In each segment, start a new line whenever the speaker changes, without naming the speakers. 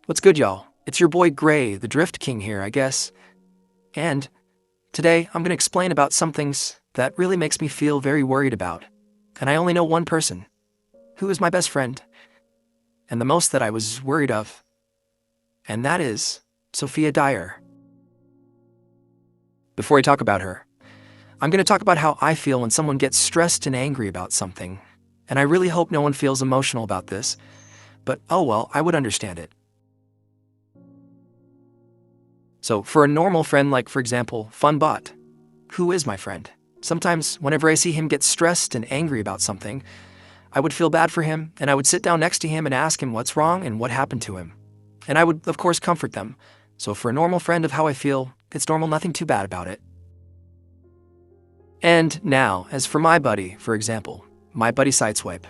What's good, y'all? It's your boy Gray, the Drift King here, I guess. And today I'm going to explain about some things that really makes me feel very worried about. And I only know one person, who is my best friend, and the most that I was worried of. And that is Sophia Dyer. Before I talk about her, I'm going to talk about how I feel when someone gets stressed and angry about something. And I really hope no one feels emotional about this, but oh well, I would understand it. So for a normal friend like, for example, Funbot, who is my friend, sometimes whenever I see him get stressed and angry about something, I would feel bad for him, and I would sit down next to him and ask him what's wrong and what happened to him. And I would, of course, comfort them. So for a normal friend of how I feel, it's normal, nothing too bad about it. And now, as for my buddy, for example, my buddy Sideswipe,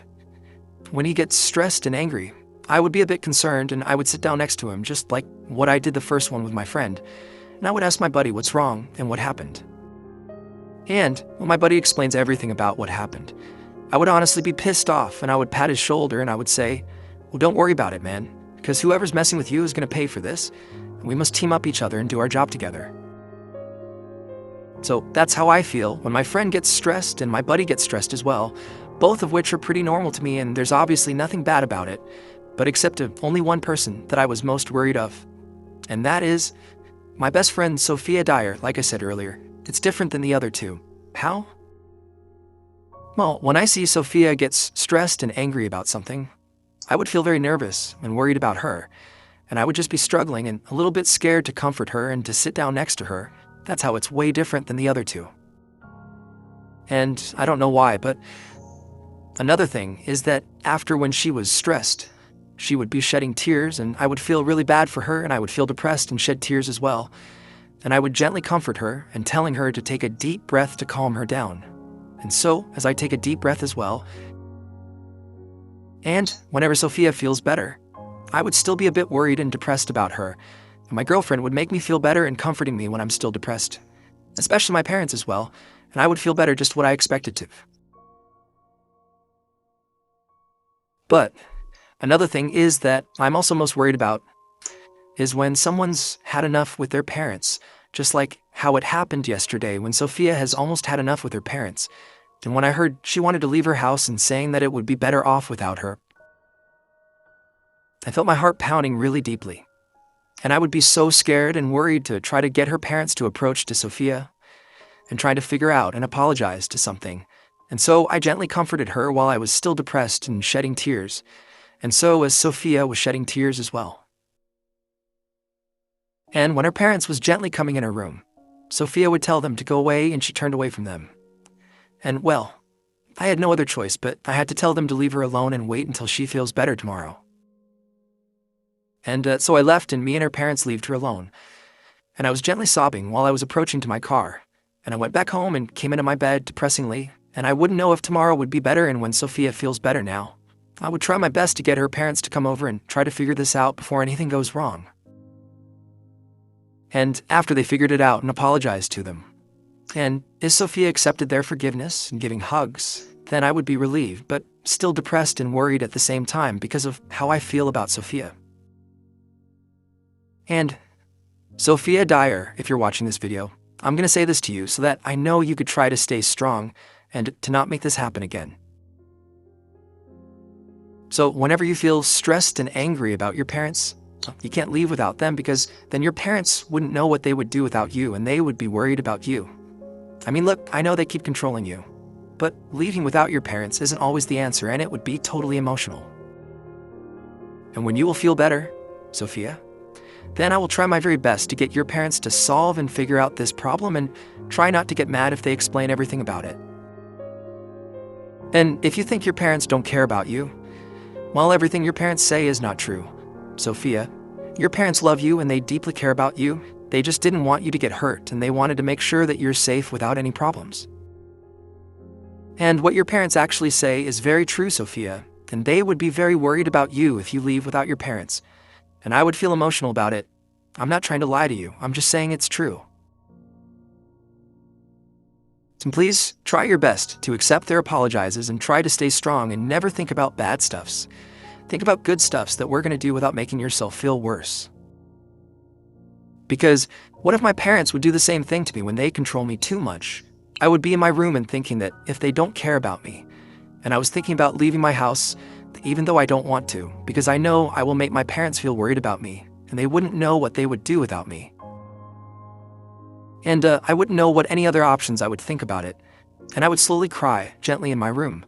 when he gets stressed and angry, I would be a bit concerned and I would sit down next to him, just like what I did the first one with my friend, and I would ask my buddy what's wrong and what happened. And when my buddy explains everything about what happened, I would honestly be pissed off and I would pat his shoulder and I would say, well, don't worry about it, man, because whoever's messing with you is going to pay for this, and we must team up each other and do our job together. So that's how I feel when my friend gets stressed and my buddy gets stressed as well, both of which are pretty normal to me and there's obviously nothing bad about it. But except to only one person that I was most worried of. And that is my best friend, Sophia Dyer, like I said earlier. It's different than the other two. How? Well, when I see Sophia gets stressed and angry about something, I would feel very nervous and worried about her. And I would just be struggling and a little bit scared to comfort her and to sit down next to her. That's how it's way different than the other two. And I don't know why, but another thing is that after when she was stressed, she would be shedding tears, and I would feel really bad for her, and I would feel depressed and shed tears as well. And I would gently comfort her and telling her to take a deep breath to calm her down. And so, as I take a deep breath as well, and whenever Sophia feels better, I would still be a bit worried and depressed about her. And my girlfriend would make me feel better and comforting me when I'm still depressed. Especially my parents as well, and I would feel better just what I expected to. But another thing is that I'm also most worried about is when someone's had enough with their parents, just like how it happened yesterday when Sophia has almost had enough with her parents. And when I heard she wanted to leave her house and saying that it would be better off without her, I felt my heart pounding really deeply. And I would be so scared and worried to try to get her parents to approach to Sophia and try to figure out and apologize to something. And so I gently comforted her while I was still depressed and shedding tears. And so as Sophia was shedding tears as well. And when her parents was gently coming in her room, Sophia would tell them to go away and she turned away from them. And well, I had no other choice, but I had to tell them to leave her alone and wait until she feels better tomorrow. And so I left and me and her parents left her alone. And I was gently sobbing while I was approaching to my car. And I went back home and came into my bed depressingly, and I wouldn't know if tomorrow would be better and when Sophia feels better now. I would try my best to get her parents to come over and try to figure this out before anything goes wrong. And after they figured it out and apologized to them, and if Sophia accepted their forgiveness and giving hugs, then I would be relieved, but still depressed and worried at the same time because of how I feel about Sophia. And Sophia Dyer, if you're watching this video, I'm going to say this to you so that I know you could try to stay strong and to not make this happen again. So whenever you feel stressed and angry about your parents, you can't leave without them because then your parents wouldn't know what they would do without you and they would be worried about you. I mean, look, I know they keep controlling you, but leaving without your parents isn't always the answer and it would be totally emotional. And when you will feel better, Sophia, then I will try my very best to get your parents to solve and figure out this problem and try not to get mad if they explain everything about it. And if you think your parents don't care about you, well, everything your parents say is not true. Sophia, your parents love you and they deeply care about you. They just didn't want you to get hurt and they wanted to make sure that you're safe without any problems. And what your parents actually say is very true, Sophia, and they would be very worried about you if you leave without your parents. And I would feel emotional about it. I'm not trying to lie to you, I'm just saying it's true. And please try your best to accept their apologizes and try to stay strong and never think about bad stuffs. Think about good stuffs that we're going to do without making yourself feel worse. Because what if my parents would do the same thing to me when they control me too much? I would be in my room and thinking that if they don't care about me, and I was thinking about leaving my house, even though I don't want to, because I know I will make my parents feel worried about me, and they wouldn't know what they would do without me. And I wouldn't know what any other options I would think about it, and I would slowly cry gently in my room.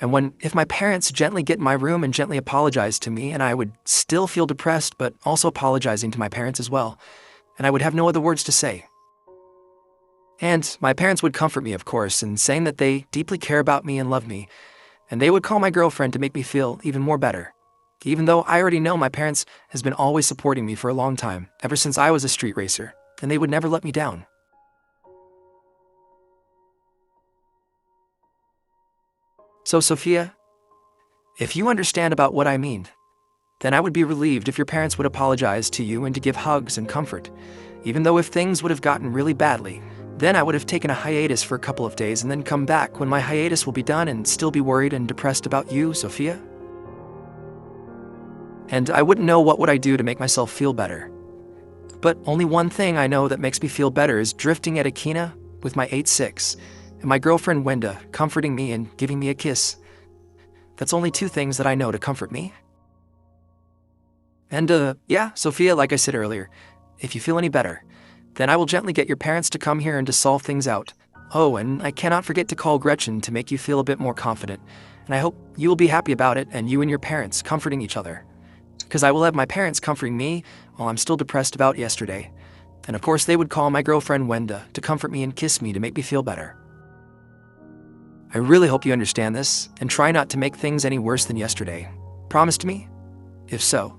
And if my parents gently get in my room and gently apologize to me, and I would still feel depressed, but also apologizing to my parents as well, and I would have no other words to say. And my parents would comfort me, of course, in saying that they deeply care about me and love me, and they would call my girlfriend to make me feel even more better. Even though I already know my parents has been always supporting me for a long time, ever since I was a street racer, and they would never let me down. So, Sophia, if you understand about what I mean, then I would be relieved if your parents would apologize to you and to give hugs and comfort. Even though if things would have gotten really badly, then I would have taken a hiatus for a couple of days and then come back when my hiatus will be done and still be worried and depressed about you, Sophia. And I wouldn't know what would I do to make myself feel better. But only one thing I know that makes me feel better is drifting at Akina with my 8-6 and my girlfriend Wenda comforting me and giving me a kiss. That's only two things that I know to comfort me. And yeah, Sophia, like I said earlier, if you feel any better, then I will gently get your parents to come here and to solve things out. Oh, and I cannot forget to call Gretchen to make you feel a bit more confident. And I hope you will be happy about it and you and your parents comforting each other. Because I will have my parents comforting me while I'm still depressed about yesterday. And of course they would call my girlfriend Wenda to comfort me and kiss me to make me feel better. I really hope you understand this and try not to make things any worse than yesterday. Promise to me? If so,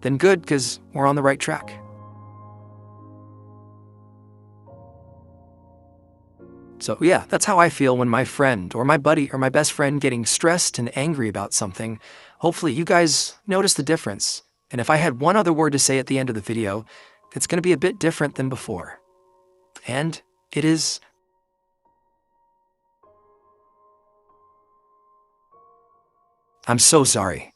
then good, because we're on the right track. So yeah, that's how I feel when my friend or my buddy or my best friend getting stressed and angry about something. Hopefully you guys notice the difference. And if I had one other word to say at the end of the video, it's going to be a bit different than before. And it is... I'm so sorry.